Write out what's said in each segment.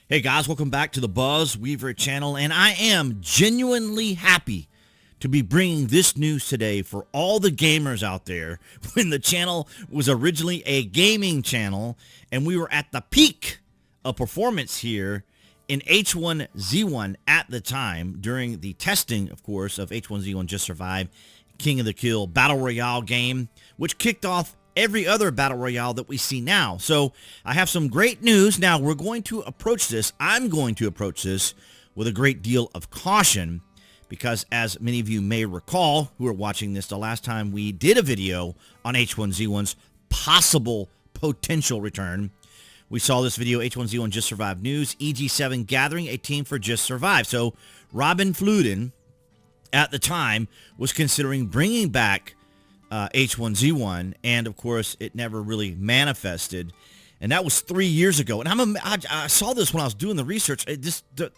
Hey guys, welcome back to the Buzz Weaver channel, and I am genuinely happy to be bringing this news today for all the gamers out there. When the channel was originally a gaming channel and we were at the peak of performance here in H1Z1 at the time during the testing, of course, of H1Z1 Just Survive King of the Kill Battle Royale game, which kicked off every other Battle Royale that we see now. So I have some great news. Now I'm going to approach this with a great deal of caution because, as many of you may recall who are watching this, the last time we did a video on H1Z1's possible potential return, we saw this video, H1Z1 Just Survive News, EG7 gathering a team for Just Survive. So Robin Fluden at the time was considering bringing back H1Z1, and of course it never really manifested, and that was 3 years ago. And I saw this when I was doing the research. The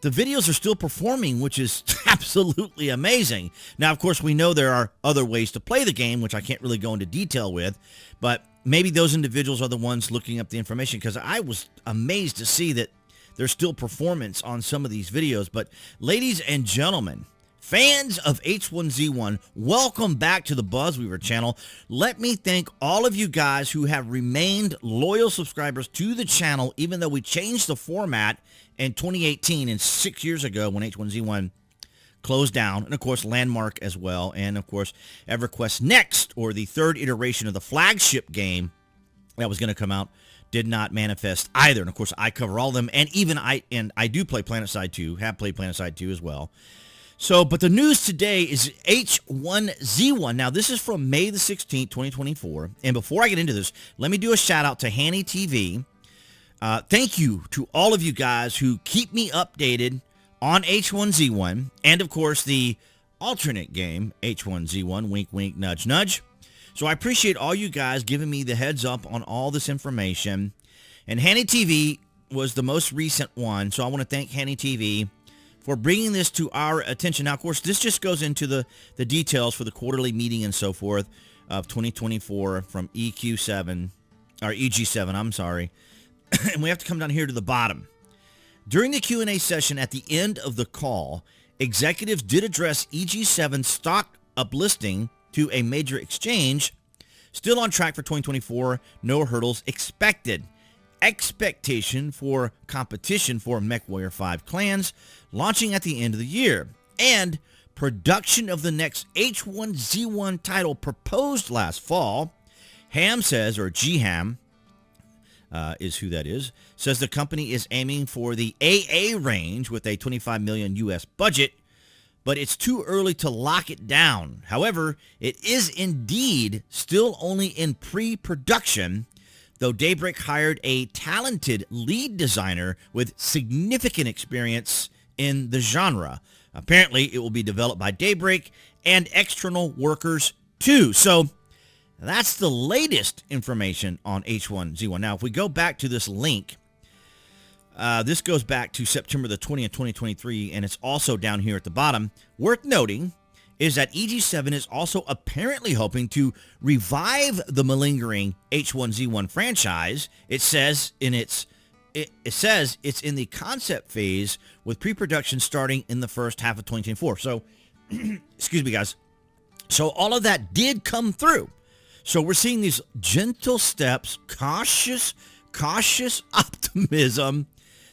videos are still performing, which is absolutely amazing. Now, of course, we know there are other ways to play the game, which I can't really go into detail with, but maybe those individuals are the ones looking up the information, because I was amazed to see that there's still performance on some of these videos. But ladies and gentlemen, fans of H1Z1, welcome back to the Buzz Weaver channel. Let me thank all of you guys who have remained loyal subscribers to the channel, even though we changed the format in 2018 and 6 years ago when H1Z1 closed down, and of course Landmark as well, and of course EverQuest Next, or the third iteration of the flagship game that was going to come out, did not manifest either. And of course I cover all of them, and even I do play PlanetSide 2, have played PlanetSide 2 as well. So, but the news today is H1Z1. Now, this is from May the 16th, 2024. And before I get into this, let me do a shout out to Henig TV. Thank you to all of you guys who keep me updated on H1Z1. And, of course, the alternate game, H1Z1, wink, wink, nudge, nudge. So I appreciate all you guys giving me the heads up on all this information. And Henig TV was the most recent one. So I want to thank Henig TV for bringing this to our attention. Now, of course, this just goes into the details for the quarterly meeting and so forth of 2024 from EG7, I'm sorry. And we have to come down here to the bottom. During the Q&A session at the end of the call, executives did address EG7's stock uplisting to a major exchange. Still on track for 2024, no hurdles expected. Expectation for competition for MechWarrior 5 clans launching at the end of the year, and production of the next H1Z1 title proposed last fall. Ham says, or GHAM is who that is, says the company is aiming for the AA range with a $25 million US budget, but it's too early to lock it down. However, it is indeed still only in pre-production, though Daybreak hired a talented lead designer with significant experience in the genre. Apparently, it will be developed by Daybreak and external workers too. So that's the latest information on H1Z1. Now, if we go back to this link, this goes back to September the 20th, 2023, and it's also down here at the bottom. Worth noting is that EG7 is also apparently hoping to revive the malingering H1Z1 franchise. It says it's in the concept phase with pre-production starting in the first half of 2024. So, excuse me, guys. So all of that did come through. So we're seeing these gentle steps, cautious optimism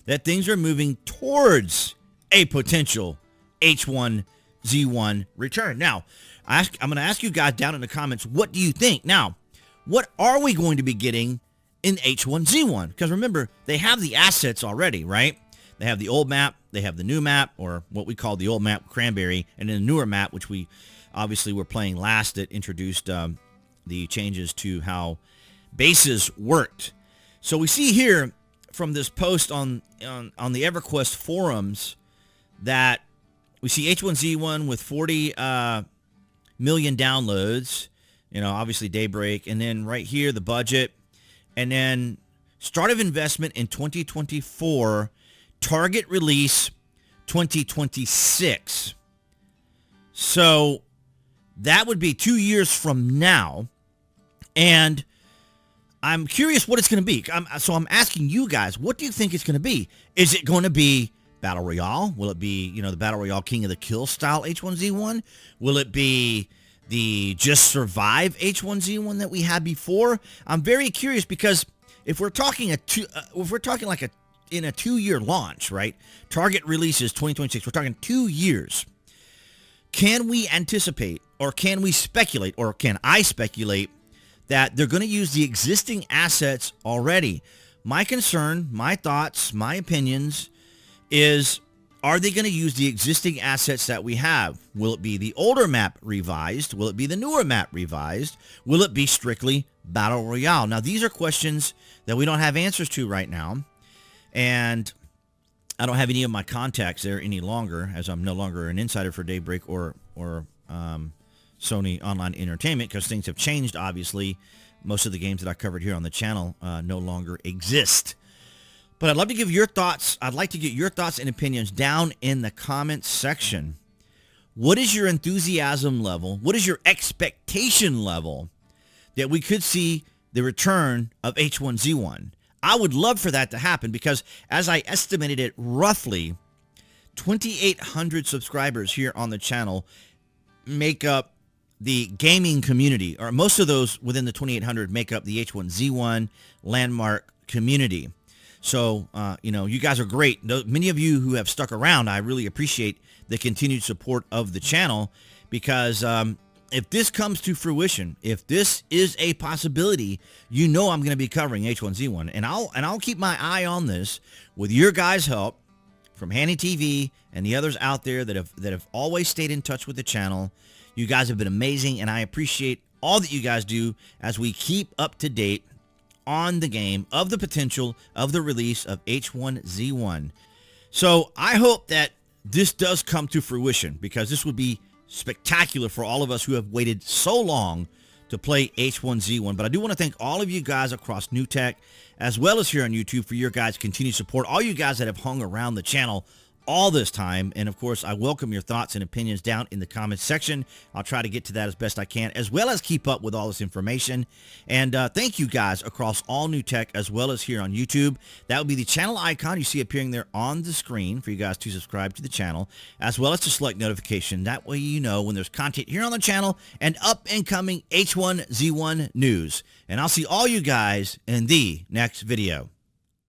that things are moving towards a potential H1Z1 return. Now, I'm going to ask you guys down in the comments, what do you think? Now, what are we going to be getting in H1Z1? Because remember, they have the assets already, right? They have the old map, they have the new map, or what we call the old map, Cranberry, and then the newer map, which we obviously were playing last, that introduced the changes to how bases worked. So we see here from this post on the EverQuest forums that we see H1Z1 with 40 million downloads, obviously Daybreak, and then right here, the budget, and then start of investment in 2024, target release 2026. So that would be 2 years from now. And I'm curious what it's going to be. So I'm asking you guys, what do you think it's going to be? Is it going to be Battle Royale? Will it be, the Battle Royale King of the Kill style H1Z1? Will it be the Just Survive H1Z1 that we had before? I'm very curious because if we're talking in a 2-year launch, right? Target releases 2026. We're talking 2 years. Can we anticipate, or can we speculate, or can I speculate that they're going to use the existing assets already? My concern, my thoughts, my opinions is, are they going to use the existing assets that we have? Will it be the older map revised? Will it be the newer map revised? Will it be strictly Battle Royale? Now, these are questions that we don't have answers to right now, and I don't have any of my contacts there any longer, as I'm no longer an insider for Daybreak or Sony Online Entertainment, because things have changed, obviously. Most of the games that I covered here on the channel no longer exist. But I'd love to give your thoughts. I'd like to get your thoughts and opinions down in the comments section. What is your enthusiasm level? What is your expectation level that we could see the return of H1Z1? I would love for that to happen because, as I estimated it, roughly 2,800 subscribers here on the channel make up the gaming community, or most of those within the 2,800 make up the H1Z1 landmark community. So, you guys are great. Many of you who have stuck around, I really appreciate the continued support of the channel, because if this comes to fruition, if this is a possibility, I'm going to be covering H1Z1, and I'll keep my eye on this with your guys' help from Henig TV and the others out there that have always stayed in touch with the channel. You guys have been amazing, and I appreciate all that you guys do as we keep up to date on the game, of the potential of the release of H1Z1. So I hope that this does come to fruition, because this would be spectacular for all of us who have waited so long to play H1Z1. But I do want to thank all of you guys across New Tech, as well as here on YouTube, for your guys' continued support. All you guys that have hung around the channel all this time. And of course, I welcome your thoughts and opinions down in the comments section. I'll try to get to that as best I can, as well as keep up with all this information. And thank you guys across all New Tech, as well as here on YouTube. That will be the channel icon you see appearing there on the screen for you guys to subscribe to the channel, as well as to select notification. That way you know when there's content here on the channel and up and coming H1Z1 news. And I'll see all you guys in the next video.